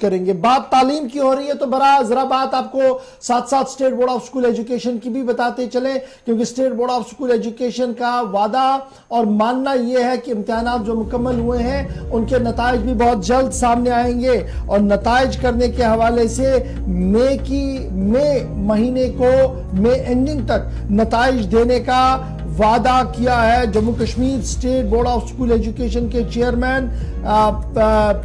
करेंगे। बात तालीम की हो रही है तो जरा बात आपको साथ साथ state board of school education की भी बताते चले, क्योंकि state board of school education का वादा और मानना यह है कि इम्तिहानात जो मुकम्मल हुए हैं उनके नताइज भी बहुत जल्द सामने आएंगे और नताइज करने के हवाले से मई महीने को मई एंडिंग तक नताइज देने का वादा किया है Jammu Kashmir state board of school education के चेयरमैन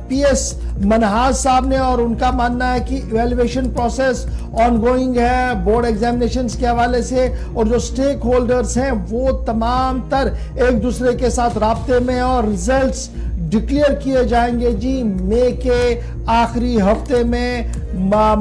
पीएस मनहास साहब ने। और उनका मानना है कि इवैल्यूएशन प्रोसेस ऑनगोइंग है बोर्ड एग्जामिनेशंस के हवाले से, और जो स्टेक होल्डर्स हैं वो तमाम तर एक दूसरे के साथ राब्ते में और रिजल्ट्स डिक्लेयर किए जाएंगे जी मई के आखिरी हफ्ते में।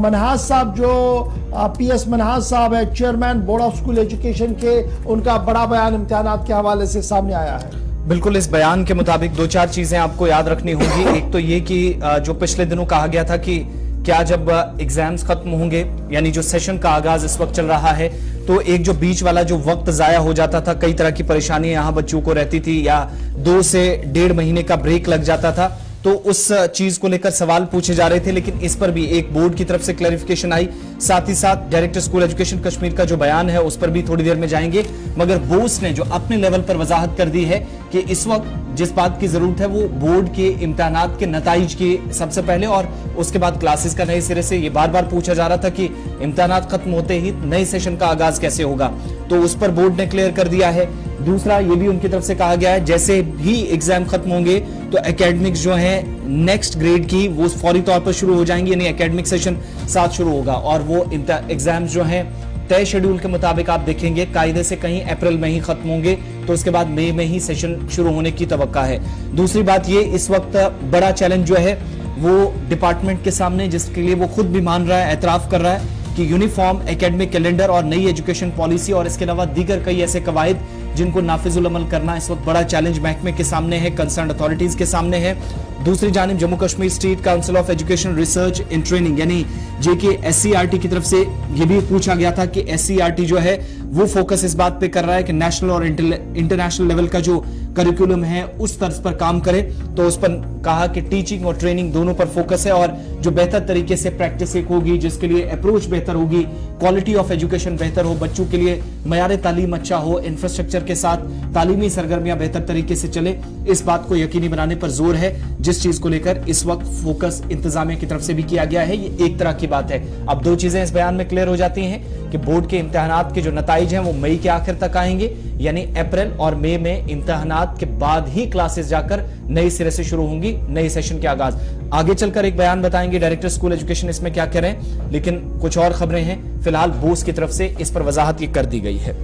मनहास साहब जो पीएस मनहास साहब है chairman board of school education के, उनका बड़ा बयान इम्तिहानात के हवाले से सामने आया है। बिल्कुल, इस बयान के मुताबिक दो चार चीजें आपको याद रखनी होंगी। एक तो ये कि जो पिछले दिनों कहा गया था कि क्या जब एग्जाम्स खत्म होंगे, यानी जो सेशन का आगाज इस वक्त चल रहा है, तो एक जो बीच वाला जो वक्त जाया हो जाता था, कई तरह की परेशानी यहाँ बच्चों को रहती थी, या 2 से 1.5 महीने का ब्रेक लग जाता था, तो उस चीज को लेकर सवाल पूछे जा रहे थे। लेकिन इस पर भी एक बोर्ड की तरफ से क्लैरिफिकेशन आई। साथ ही साथ डायरेक्टर स्कूल एजुकेशन कश्मीर का जो बयान है उस पर भी थोड़ी देर में जाएंगे। मगर बोस ने जो अपने लेवल पर वजाहत कर दी है कि इस वक्त जिस बात की जरूरत है वो बोर्ड के इम्तिहानात के नताइज की सबसे पहले, और उसके बाद क्लासेस का नए सिरे से। ये बार बार पूछा जा रहा था कि इम्तिहानात खत्म होते ही नए सेशन का आगाज कैसे होगा, तो उस पर बोर्ड ने क्लियर कर दिया है। दूसरा ये भी उनकी तरफ से कहा गया है जैसे भी एग्जाम खत्म होंगे तो एकेडमिक्स जो है नेक्स्ट ग्रेड की वो फौरी तौर पर शुरू हो जाएंगी, यानी एकेडमिक सेशन साथ शुरू होगा। और वो एग्जाम्स जो हैं तय शेड्यूल के मुताबिक आप देखेंगे कायदे से कहीं अप्रैल में ही खत्म होंगे, तो उसके बाद मई में ही सेशन शुरू होने की तवक्का है। दूसरी बात ये, इस वक्त बड़ा चैलेंज जो है वो डिपार्टमेंट के सामने, जिसके लिए वो खुद भी मान रहा है, एतराफ कर रहा है कि यूनिफॉर्म एकेडमिक कैलेंडर और नई एजुकेशन पॉलिसी और इसके अलावा दीगर कई ऐसे कवायद जिनको नाफिजुल अमल करना इस वक्त बड़ा चैलेंज महकमे के सामने है, कंसर्न अथॉरिटीज के सामने है। दूसरी जानिब Jammu Kashmir state council of education research and training यानी JKSCRT की तरफ से यह भी पूछा गया था कि SCRT जो है वो फोकस इस बात पे कर रहा है कि नेशनल और इंटरनेशनल लेवल का जो करिकुलम है उस तर्ज पर काम करे। तो उस पर कहा कि टीचिंग और ट्रेनिंग दोनों पर फोकस है, और जो बेहतर तरीके से प्रैक्टिस होगी, जिसके लिए अप्रोच बेहतर होगी, क्वालिटी ऑफ एजुकेशन बेहतर हो, बच्चों के लिए मयार तालीम अच्छा हो, इंफ्रास्ट्रक्चर के साथ तालीमी सरगर्मियां बेहतर तरीके से चले, इस बात को यकीनी बनाने पर जोर है, जिस चीज को लेकर इस वक्त फोकस इंतजामिया की तरफ से भी किया गया है। ये एक तरह की बात है। अब दो चीजें इस बयान में क्लियर हो जाती हैं कि बोर्ड के इम्तिहानात के जो नताइज हैं वो मई के आखिर तक आएंगे, यानी अप्रैल और मई में इम्तिहानात के बाद ही क्लासेस जाकर नए सिरे से शुरू होंगी, नए सेशन के आगाज। आगे चलकर एक बयान बताएंगे डायरेक्टर स्कूल एजुकेशन इसमें क्या करें, लेकिन कुछ और खबरें हैं। फिलहाल बोस की तरफ से इस पर वजाहत कर दी गई है।